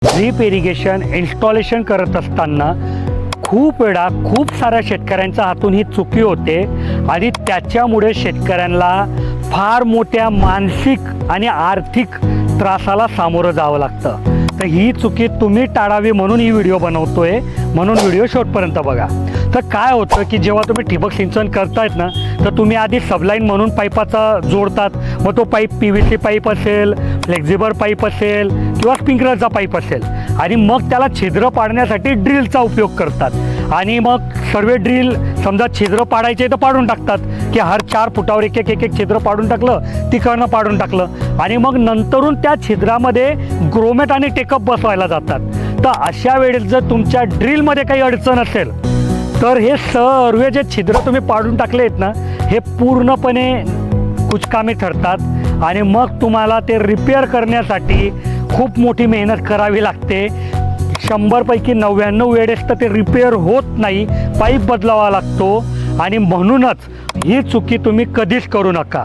Drip irrigation installation करत असताना खूप वेळा खूप साऱ्या शेतकऱ्यांच्या हातून ही चुकी होते आणि त्याच्यामुळे शेतकऱ्यांना फार मोठ्या मानसिक आणि आर्थिक त्रासाला सामोरं जावं लागतं। तर ही चुकी तुम्ही टाळावी म्हणून ही व्हिडिओ बनवतोय, म्हणून व्हिडिओ शेवटपर्यंत बघा। तर काय होतं की जेव्हा तुम्ही ठिबक सिंचन करतायत ना, तर तुम्ही आधी सबलाईन म्हणून पाईपाचा जोडतात। मग तो पाईप PVC पाईप असेल, फ्लेक्झिबल पाईप असेल किंवा स्प्रिंकलरचा पाईप असेल आणि मग त्याला छिद्र पाडण्यासाठी ड्रिलचा उपयोग करतात। आणि मग सर्व ड्रिल समजा छिद्र पाडायचे तर पाडून टाकतात की हर 4 फुटावर एक एक छिद्र पाडून टाकलं, तिकडनं पाडून टाकलं आणि मग नंतरून त्या छिद्रामध्ये ग्रोमेट आणि टेकअप बसवायला जातात। तर अशा वेळेस जर तुमच्या ड्रिलमध्ये काही अडचण असेल तर हे सर्व जे छिद्र तुम्ही पाडून टाकले आहेत ना, हे पूर्णपणे कुचकामी ठरतात आणि मग तुम्हाला ते रिपेअर करण्यासाठी खूप मोठी मेहनत करावी लागते। 100पैकी 99 वेळेस तर ते रिपेअर होत नाही, पाईप बदलावा लागतो आणि म्हणूनच ही चुकी तुम्ही कधीच करू नका।